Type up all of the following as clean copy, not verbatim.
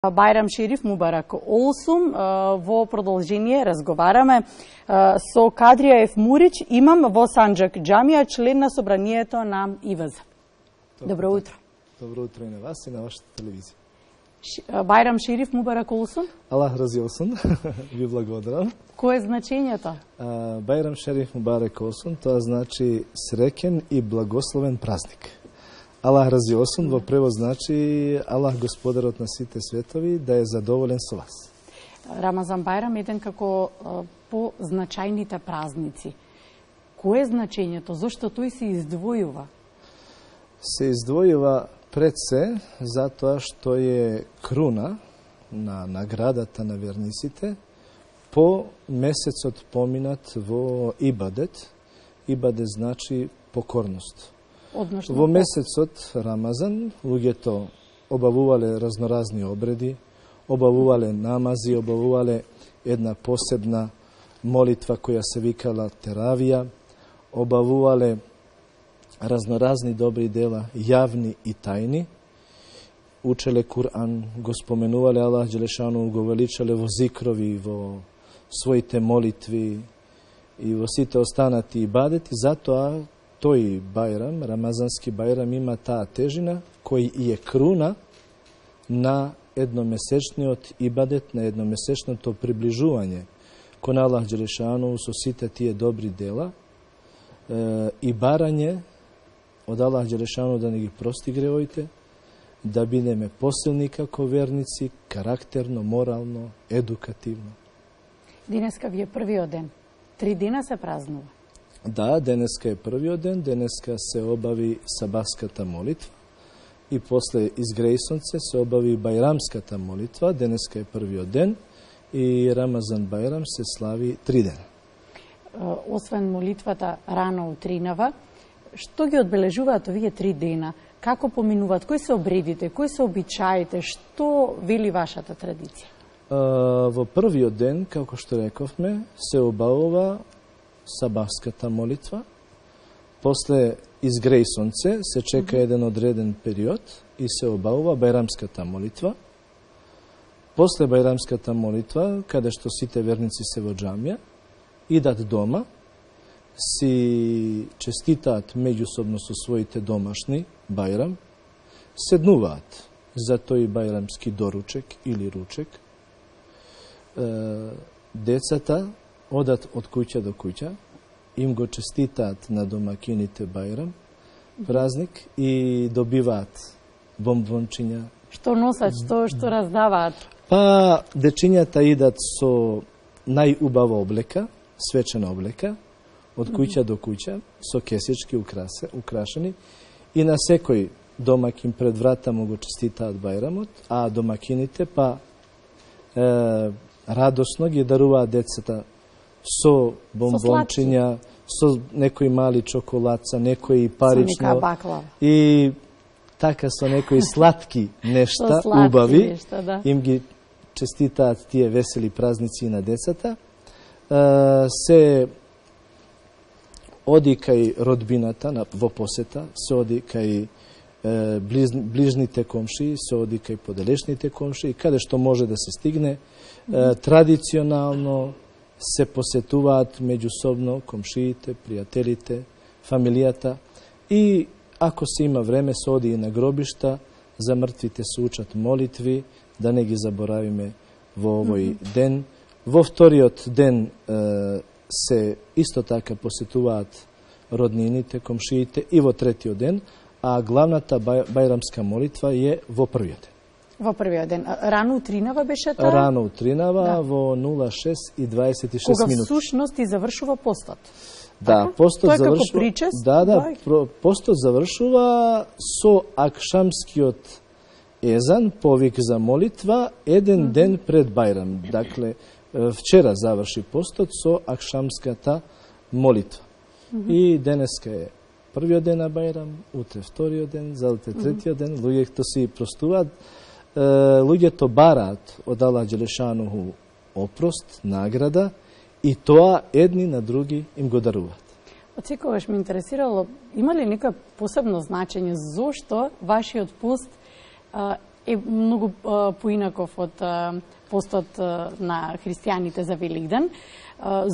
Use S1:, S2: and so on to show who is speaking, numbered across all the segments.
S1: Бајрам Шериф Мубарак Олсум. Во продолжение разговараме со Кадрија Ефмурич, имам во Санџак џамија, член на собранието на ИВЗ. Добро утро.
S2: Добро утро и на вас и на вашата телевизија.
S1: Бајрам Шериф Мубарак Олсум.
S2: Аллах рази олсун, ви благодарам.
S1: Кој е значењето?
S2: Бајрам Шериф Мубарак Олсун, тоа значи среќен и благословен празник. Аллах рази олсун во превод значи Аллах господарот на сите светови да е задоволен со вас.
S1: Рамазан Бајрам еден како по значајните празници. Кој е значењето? Зошто тој се издвојува?
S2: Се издвојува пред се затоа што е круна на наградата на верниците по месецот поминат во ибадет. Ибадет значи покорност. Во месецот Рамазан луѓето обавувале разноразни обреди, обавувале намази, обавувале една посебна молитва која се викала теравија, обавувале разноразни добри дела, јавни и тајни, учеле Кур'ан, го споменувале Аллах Джелешану, го величале во зикрови, во своите молитви и во сите останати ибадети, затоа тој бајрам, рамазански бајрам, има таа тежина кој и е круна на едномесечниот ибадет, на едномесечното приближување кон Аллах Джелешану со сите тие добри дела и барање од Аллах Джелешану да не ги прости гревоите, да бидеме посилни како верници, карактерно, морално, едукативно.
S1: Денеска ви е првиот ден. 3 дена се празнува.
S2: Да, денеска е првиот ден, денеска се обави сабаската молитва и после изгрејсонце се обави бајрамската молитва, денеска е првиот ден и Рамазан Бајрам се слави 3 дена.
S1: Освен молитвата рано утринава, што ги одбележуваат овие 3 дена? Како поминуваат? Кои се обредите? Кои се обичаите? Што вели вашата традиција?
S2: Во првиот ден, како што рековме, се обавува сабаската молитва. После изгрејсонце се чека еден одреден период и се обавува бајрамската молитва. После бајрамската молитва, каде што сите верници се во џамија, идат дома, си честитаат меѓусобно со своите домашни бајрам, седнуваат за тој бајрамски доручек или ручек. Децата одат од куќа до куќа, им го честитаат на домакините бајрам, празник и добиваат бомбончиња.
S1: Што носат, што раздаваат?
S2: Па, дечињата идат со најубава облека, свечена облека, од куќа до куќа, со кесички украшени, и на секој домакин пред врата му го честитаат бајрамот, а домакините па радосно ги даруваат децата со бомбончиња, со некои мали чоколаца, некои парично и така со некои сладки нешта, убави, им ги честитаат тие весели празници на децата. Се оди кај родбината во посета, се оди кај ближните комшии, се оди кај поделешните комшии, каде што може да се стигне. Традиционално се посетуваат меѓусобно комшиите, пријателите, фамилијата и ако се има време се оди и на гробишта, за мртвите се учат молитви, да не ги заборавиме во овој ден. Во вториот ден се исто така посетуваат роднините, комшиите и во третиот ден, а главната бајрамска молитва е во првиот ден.
S1: Во првиот ден. Рано утринава беше тоа?
S2: Рано утринава, во 06:26
S1: кога
S2: минути.
S1: Кога всушност и завршува постот.
S2: Да, постот завршува.
S1: Тоа е како причест?
S2: Да, постот завршува со акшамскиот езан, повик за молитва, еден ден пред бајрам. Дакле, вчера заврши постот со акшамската молитва. И денеска е првиот ден на бајрам, утре вториот ден, залете третиот ден, луѓето си простуваат, луѓето бараат од Аллах Джелешануху опрост, награда и тоа едни на други им го даруваат.
S1: Од секогаш ме интересирало, има ли нека посебно значење зошто вашиот пост Е многу поинаков од постот на христијаните за Великден.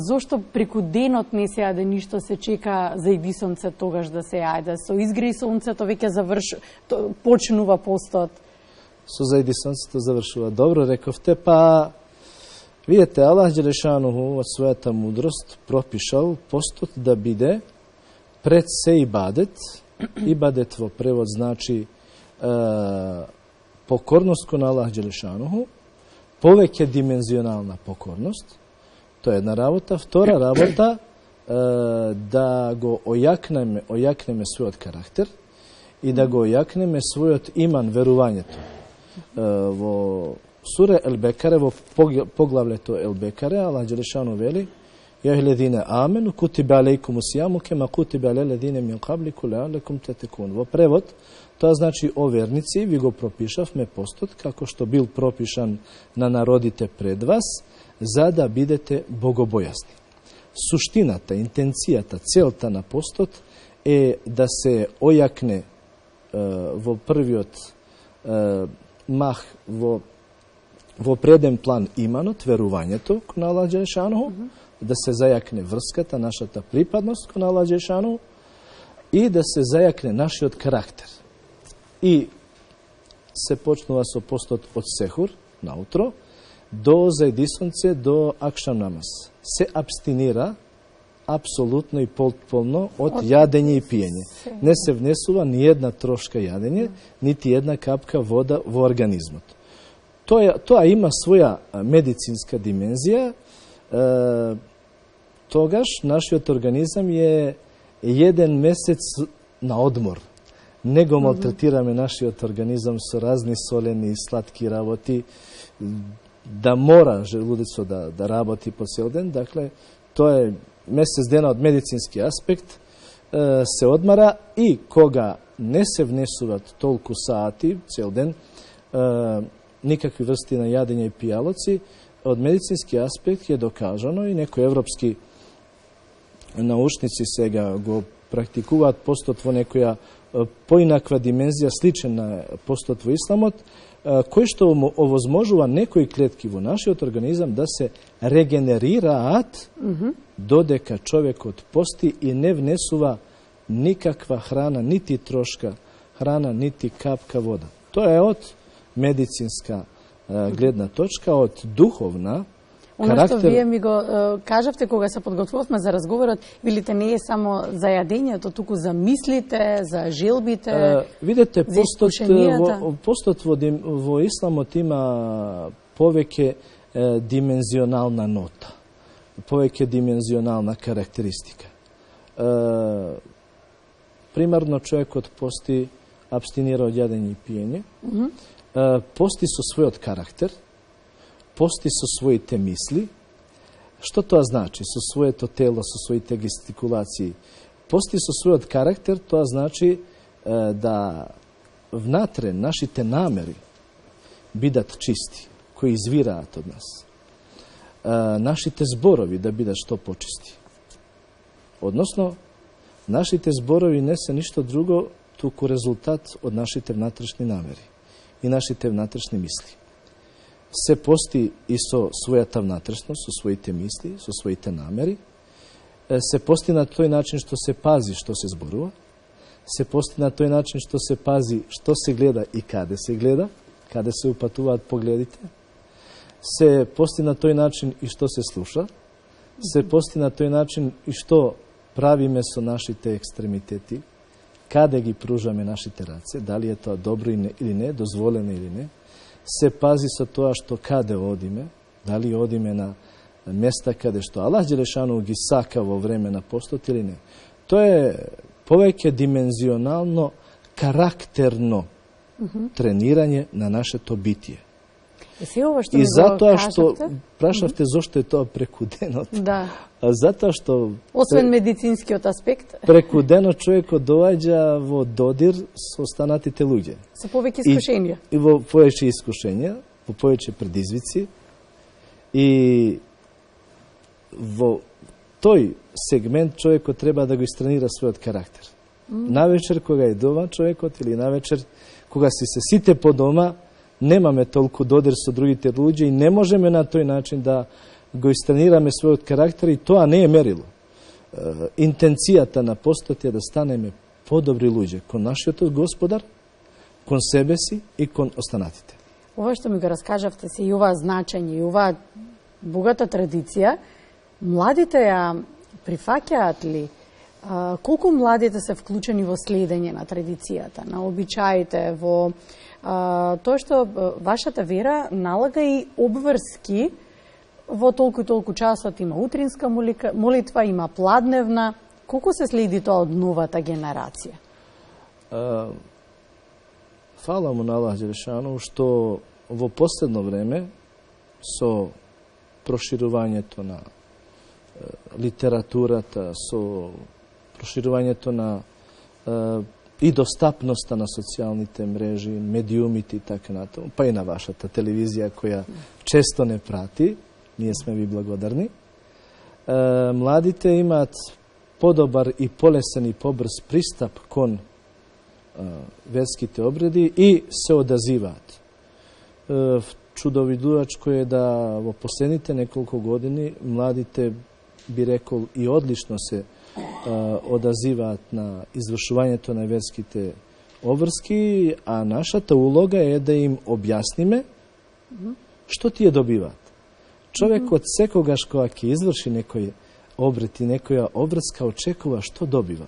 S1: Зошто преку денот не се јаде ништо, се чека за иди сонце тогаш да се јаде? Со изгреј сонцето веќе почнува постот.
S2: Со зајди сонцето завршува. Добро рековте, па видите, Аллах Џелешануху од својата мудрост пропишал постот да биде пред се ибадет. Ибадет во превод значи покорност кон Аллах Џелешануху, повеќе димензионална покорност. Тоа е една работа. Втора работа, да го ојакнеме својот карактер и да го ојакнеме својот иман, верувањето. Во суре Ел-Бекаре, во поглавлето Ел-Бекаре, Аллах Џелешану вели: "Ја ледине амену кутибе алейкуму сијаму кема кутибе але ледине мин каблику леалекум тетекун." Во превод, тоа значи: "О верници, ви го пропишавме постот како што бил пропишан на народите пред вас, за да бидете богобојасни." Суштината, интенцијата, целта на постот е да се ојакне во првиот мах во преден план иманот, верувањето кон Аллах Џелешануху, да се зајакне врската, нашата припадност кон Аллах Џелешануху и да се зајакне нашиот карактер. И се почнува со постот од сехур наутро до зајди сонце, до акшам намаз. Се абстинира апсолутно и потполно од јадење и пиење. Не се внесува ни една трошка јадење, нити една капка вода во организмот. Тоа има своја медицинска димензија. Тогаш нашиот организам е еден месец на одмор. Не го малтретираме нашиот организам со разни солени и сладки работи, да мора желудецо да работи по цел ден. Дакле, тоа е месец дена од медицински аспект, се одмара, и кога не се внесуват толку сати цел ден, никакви врсти на јадење и пијалоци, од медицински аспект е докажано, и некои европски научници сега го практикуваат постот во некоја поинаква димензија, сличен на постот во исламот, кој што овозможува некои клетки во нашиот организам да се регенерираат додека човекот пости и не внесува никаква храна, нити трошка храна, нити капка вода. Тоа е од медицинска гледна точка, од духовна карактер.
S1: Оно што вие ми го кажавте кога се подготвувавме за разговорот, велите не е само за јадењето, туку за мислите, за желбите,
S2: видете,
S1: за искушенијата.
S2: Постот во исламот има повеќе димензионална нота, повеќе димензионална карактеристика. Примерно, човекот пости, абстинира од јадење и пиење, пости со својот карактер, пости со своите мисли. Што тоа значи? Со своето тело, со своите гестикулации. Пости со својот карактер, тоа значи да внатре нашите намери бидат чисти, кои извираат од нас. Нашите зборови да бидат што почисти. Односно, нашите зборови не се ништо друго, туку резултат од нашите внатрешни намери и нашите внатрешни мисли. Се пости и со својата внатрешност, со своите мисли, со своите намери. Се пости на тој начин што се пази што се зборува. Се пости на тој начин што се пази што се гледа и каде се гледа, каде се упатуваат погледите. Се пости на тој начин и што се слуша. Се пости на тој начин и што правиме со нашите екстремитети, каде ги пружаме нашите раце, дали е тоа добро или не, дозволено или не. Се пази со тоа што каде одиме, дали одиме на места каде што Аллах Џелешану ги сака во време на постот или не. Тоа е повеќе димензионално, карактерно тренирање на нашето битие.
S1: И
S2: затоа што прашавте зошто е тоа преку денот.
S1: Да.
S2: Затоа што
S1: освен медицинскиот аспект,
S2: преку денот човекот доаѓа во додир со останатите луѓе.
S1: Со повеќе искушенија.
S2: И во повеќе искушенија, во повеќе предизвици. И во тој сегмент човекот треба да го истренира својот карактер. Навечер кога е дома човекот или навечер кога се сите по дома, nemame толку додир со другите луѓе и не можеме на тој начин да го истренираме својот карактер и тоа не е мерило. Интенцијата на постот е да станеме подобри луѓе кон нашиот Господар, кон себе си и кон останатите.
S1: Ова што ми го раскажавте се и ова значење и ова богата традиција, младите ја прифаќаат ли? Колку младите се вклучени во следење на традицијата, на обичаите, во тоа што вашата вера налага и обврски во толку и толку часот, има утринска молитва, има пладневна. Колку се следи тоа од новата генерација?
S2: Фала му на Аллах Џелешану што во последно време со проширувањето на литературата, со проширувањето на и достапноста на социјалните мрежи, медиумите и така натаму, па и на вашата телевизија која често не прати, ние сме ви благодарни. Младите имаат подобар и полесен и побрз пристап кон верските обреди и се одазиваат. Чудовидувачко е да во последните неколку години младите, би рекол, и одлично се одазиваат на извршувањето на верските обврски, а нашата улога е да им објасниме што тие добиваат. Човекот секогаш кога ќе изврши некој обред и некоја обврска очекува што добива.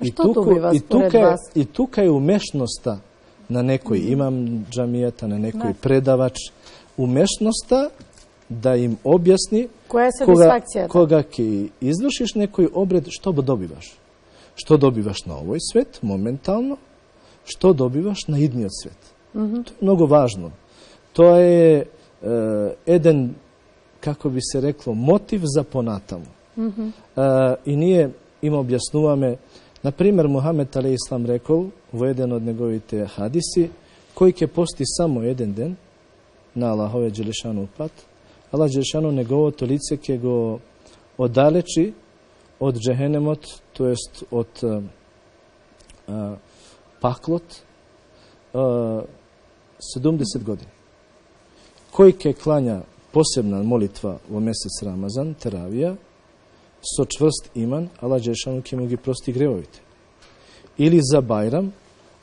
S2: И тука е умешноста на некој имам џамијата, на некој предавач, умешноста да им објасни кога ќе извршиш некој обред, што добиваш. Што добиваш на овој свет, моментално, што добиваш на идниот свет. Тоа е многу важно. Тоа е еден, како би се рекло, мотив за понатаму. И ние им објаснуваме, например, Мухамед алейхи ислам рекол во еден од неговите хадиси, кој ќе пости само еден ден на Аллахове Џелешану пат, Аллах Џелешану неговото лице ќе го оддалечи од џехенемот, тоест од паклот, 70 години. Кој ќе клања посебна молитва во месец Рамазан, теравија, со чврст иман, Аллах Џелешану ќе му ги прости гревовите. Или за Бајрам,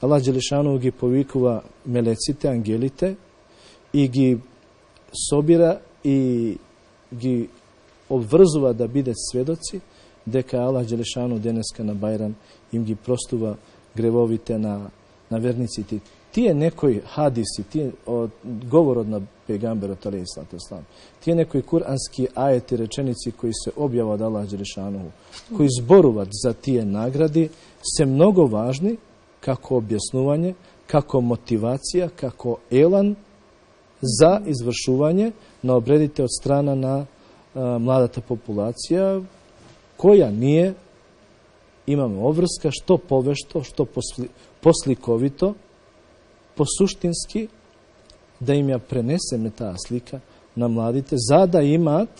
S2: Аллах Џелешану ги повикува мелеците, ангелите и ги собира и ги обврзува да бидат сведоци дека Аллах Џелешану денеска на Бајрам им ги простува гревовите на верниците. Тие некои хадиси, тие говорот на пегамберот алейхи салату веселам, тие некои курански ајети, реченици кои се објават од Аллах Џелешану, кои зборуваат за тие награди, се многу важни како објаснување, како мотивација, како елан за извршување на обредите од страна на младата популација, која ние имаме обврска што повешто, што посликовито, посуштински, да им ја пренесеме таа слика на младите, за да имаат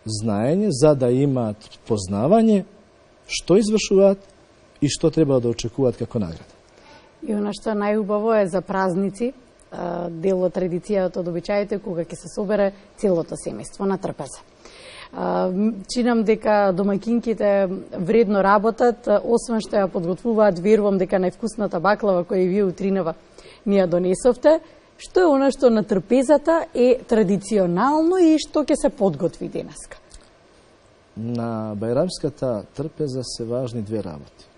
S2: знаење, за да имаат познавање што извршуваат и што треба да очекуваат како награда.
S1: И она што најубаво е за празници, дел од традицијата од обичаите, кога ќе се собере целото семејство на трпеза. Чинам дека домаќинките вредно работат, освен што ја подготвуваат, верувам дека највкусната баклава која и вие утринава ни ја донесовте, што е она што на трпезата е традиционално и што ќе се подготви денеска?
S2: На бајрамската трпеза се важни две работи.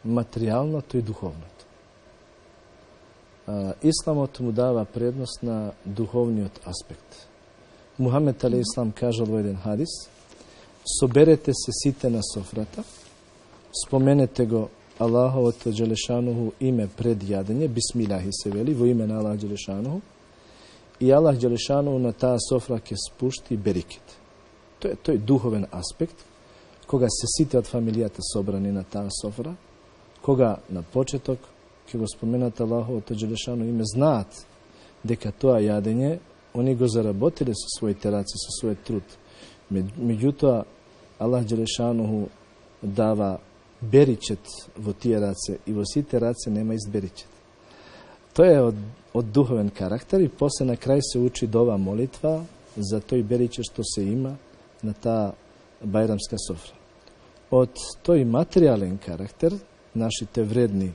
S2: Материјалното и духовното. Исламот му дава предност на духовниот аспект. Мухамед алейхи ислам кажал во еден хадис: соберете се сите на софрата, споменете го Аллаховото Џелешануху име пред јадење, бисмилахи се вели, во име на Аллах Џелешануху, и Аллах Џелешануху на таа софра ќе спушти берекет. Тој духовен аспект, кога се сите од фамилијата собрани на таа софра, кога на почеток ќе го споменат Аллаховото Џелешану име, знаат дека тоа јадење они го заработиле со своите раци, со својот труд. Меѓутоа, Аллах Џелешануху дава беричет во тие раце и во сите раце нема изберичет. To je od duhoven karakter i posle na kraj se uči dova molitva za to i beriće što se ima na ta bajramska sofra. Od toj materijalen karakter, naši te vredni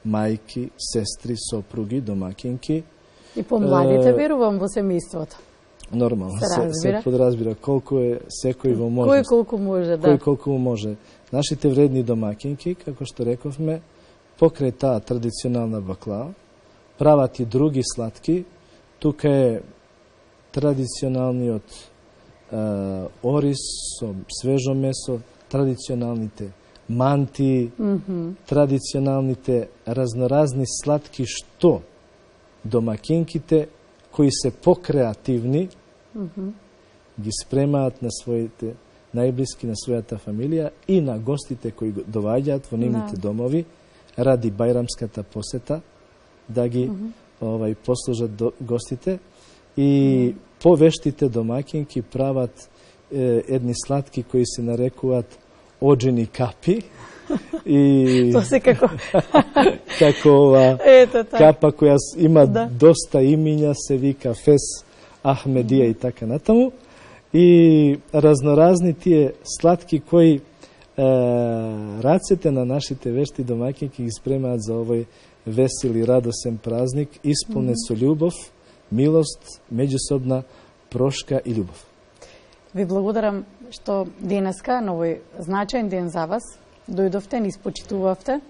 S2: majki, sestri, soprugi, domakinki.
S1: И помладите верувам во семејството.
S2: Нормално, се подразбира колку е секој во можност.
S1: Кој колку може, да.
S2: Кој колку му може. Нашите вредни домакинки, како што рековме, покрај таа традиционална баклава, прават и други сладки. Тука е традиционалниот орис со свежо месо, традиционалните манти, традиционалните разноразни сладки што домакинките кои се покреативни ги спремаат на своите најблиски, на својата фамилија и на гостите кои доваѓаат во нивните домови ради бајрамската посета да ги послужат гостите и повештите домакинки прават едни сладки кои се нарекуваат оджени капи и
S1: тоа се како
S2: капа која има доста имиња, се вика Фес Ахмедија и така натаму, и разноразни тие сладки кои рацете на нашите вешти домакинки ги спремаат за овој весел и радосен празник, исполнет со љубов, милост, меѓусобна прошка и љубов.
S1: Ви благодарам што денеска на овој значаен ден за вас дојдовте, ни испочитувавте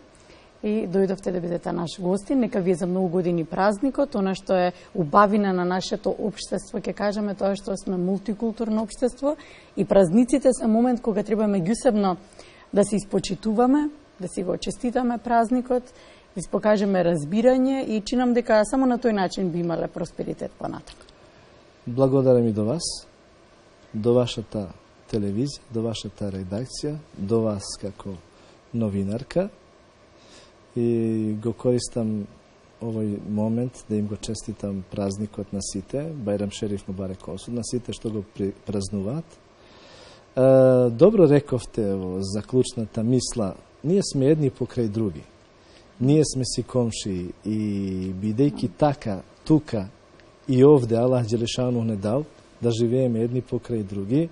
S1: и дојдовте да бидете наш гостин. Нека ви е за многу години празникот, она што е убавина на нашето општество, ќе кажеме тоа што сме мултикултурно општество и празниците се момент кога треба меѓусебно да се испочитуваме, да си го честитаме празникот, да си покажеме разбирање и чинам дека само на тој начин би имале просперитет понатаму.
S2: Благодарам и до вас, до вашата телевизија, до вашата редакција, до вас како новинарка и го користам овој момент да им го честитам празникот на сите, Бајрам Шериф Мубарек Осуд, на сите што го празнуваат. Добро рековте во заклучната мисла, ние сме едни покрај други. Ние сме си комши и бидејќи така, тука и овде Аллах Џелешану не дал да живееме едни покрај други,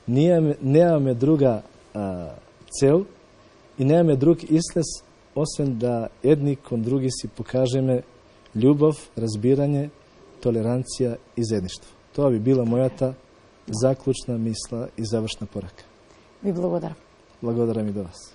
S2: ние немаме друга цел и немаме друг излез освен да едни кон други си покажеме љубов, разбирање, толеранција и заедништво. Тоа би била мојата заклучна мисла и завршна порака.
S1: Ви благодарам.
S2: Благодарам и до вас.